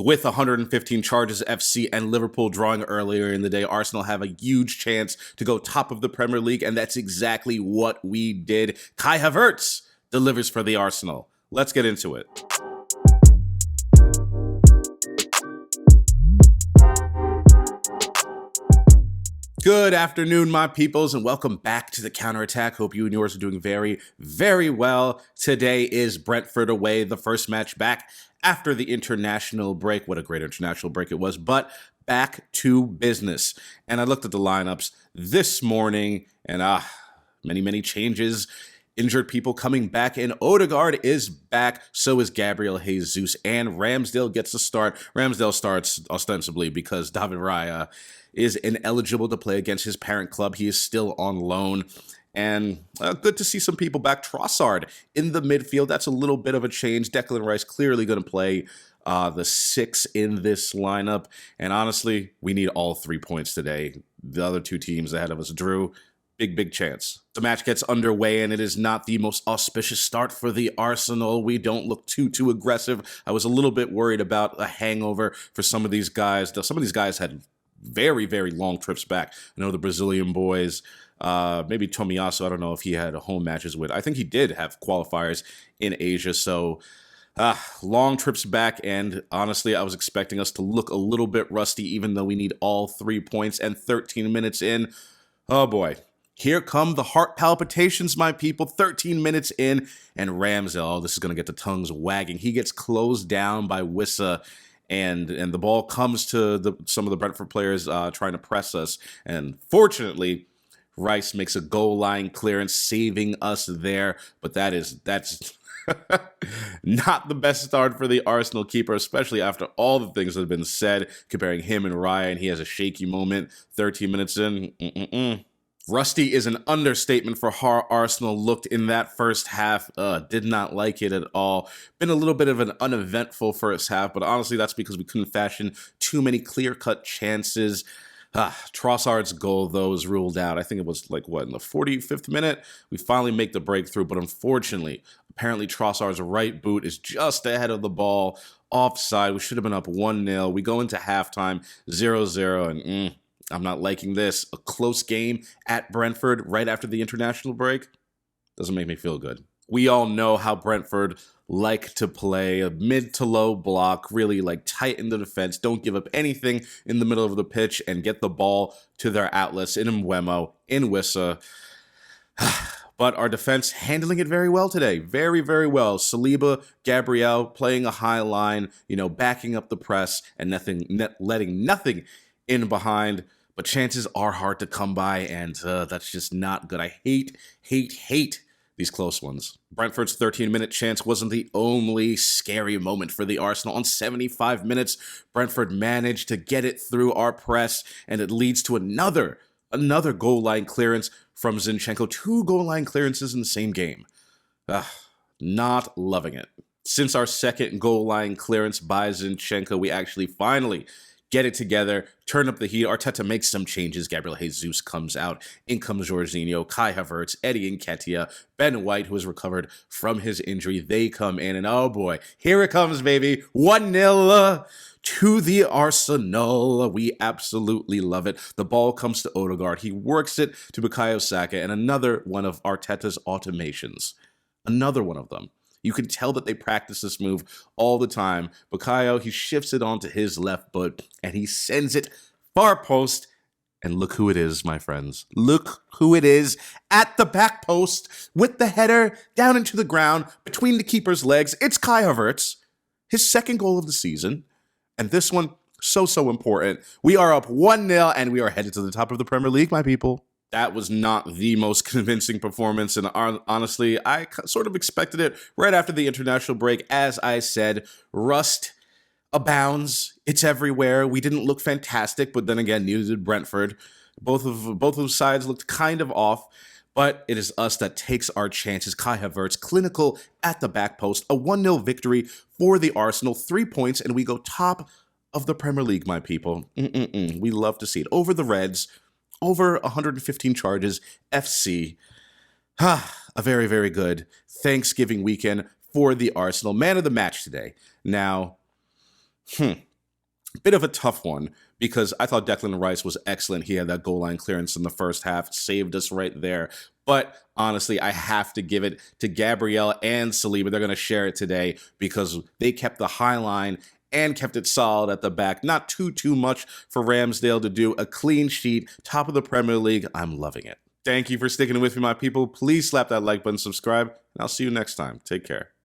With 115 charges, FC and Liverpool drawing earlier in the day, Arsenal have a huge chance to go top of the Premier League, and that's exactly what we did. Kai Havertz delivers for the Arsenal. Let's get into it. Good afternoon, my peoples, and welcome back to the Counterattack. Hope you and yours are doing very, very well. Today is Brentford away, the first match back after the international break. What a great international break it was, but back to business. And I looked at the lineups this morning, and many changes. Injured people coming back, and Odegaard is back. So is Gabriel Jesus, and Ramsdale gets a start. Ramsdale starts ostensibly because David Raya is ineligible to play against his parent club. He is still on loan. And good to see some people back. Trossard in the midfield. That's a little bit of a change. Declan Rice clearly going to play the 6 in this lineup. And honestly, we need all 3 points today. The other 2 teams ahead of us drew. Big chance. The match gets underway, and it is not the most auspicious start for the Arsenal. We don't look too aggressive. I was a little bit worried about a hangover for some of these guys. Some of these guys had very long trips back. I know the Brazilian boys, maybe Tomiyasu, I don't know if he had home matches with. I think he did have qualifiers in Asia, so long trips back, and honestly, I was expecting us to look a little bit rusty, even though we need all 3 points, and 13 minutes in, oh boy. Here come the heart palpitations, my people. 13 minutes in, and Ramsdale, this is going to get the tongues wagging. He gets closed down by Wissa, and the ball comes to some of the Brentford players trying to press us. And fortunately, Rice makes a goal line clearance, saving us there. But that's not the best start for the Arsenal keeper, especially after all the things that have been said, comparing him and Raya, and he has a shaky moment 13 minutes in. Rusty is an understatement for how Arsenal looked in that first half. Did not like it at all. Been a little bit of an uneventful first half, but honestly, that's because we couldn't fashion too many clear-cut chances. Trossard's goal, though, was ruled out. I think it was in the 45th minute? We finally make the breakthrough, but unfortunately, apparently Trossard's right boot is just ahead of the ball, offside. We should have been up 1-0. We go into halftime, 0-0, and I'm not liking this. A close game at Brentford right after the international break doesn't make me feel good. We all know how Brentford like to play a mid to low block, really tighten the defense, don't give up anything in the middle of the pitch, and get the ball to their outlets in Mbeumo, in Wissa. But our defense handling it very well today. Very well. Saliba, Gabriel playing a high line, backing up the press and letting nothing in behind, but chances are hard to come by, and that's just not good. I hate these close ones. Brentford's 13-minute chance wasn't the only scary moment for the Arsenal. On 75 minutes, Brentford managed to get it through our press, and it leads to another goal line clearance from Zinchenko. 2 goal line clearances in the same game. Not loving it. Since our second goal line clearance by Zinchenko, we actually finally get it together, turn up the heat. Arteta makes some changes. Gabriel Jesus comes out. In comes Jorginho, Kai Havertz, Eddie Nketiah, Ben White, who has recovered from his injury. They come in, and oh boy, here it comes, baby. 1-0 to the Arsenal. We absolutely love it. The ball comes to Odegaard. He works it to Bukayo Saka, and another one of Arteta's automations. Another one of them. You can tell that they practice this move all the time. Bukayo, he shifts it onto his left foot, and he sends it far post. And look who it is, my friends. Look who it is at the back post with the header down into the ground between the keeper's legs. It's Kai Havertz, his second goal of the season. And this one, so important. We are up 1-0, and we are headed to the top of the Premier League, my people. That was not the most convincing performance, and honestly, I sort of expected it right after the international break. As I said, rust abounds. It's everywhere. We didn't look fantastic, but then again, neither did Brentford. Both of sides looked kind of off, but it is us that takes our chances. Kai Havertz, clinical at the back post, a 1-0 victory for the Arsenal, 3 points, and we go top of the Premier League, my people. We love to see it. Over the Reds, over 115 charges, FC. A very good Thanksgiving weekend for the Arsenal. Man of the match today. Now, Bit of a tough one because I thought Declan Rice was excellent. He had that goal line clearance in the first half, saved us right there. But honestly, I have to give it to Gabriel and Saliba. They're going to share it today because they kept the high line and kept it solid at the back. Not too much for Ramsdale to do. A clean sheet, top of the Premier League. I'm loving it. Thank you for sticking with me, my people. Please slap that like button, subscribe, and I'll see you next time. Take care.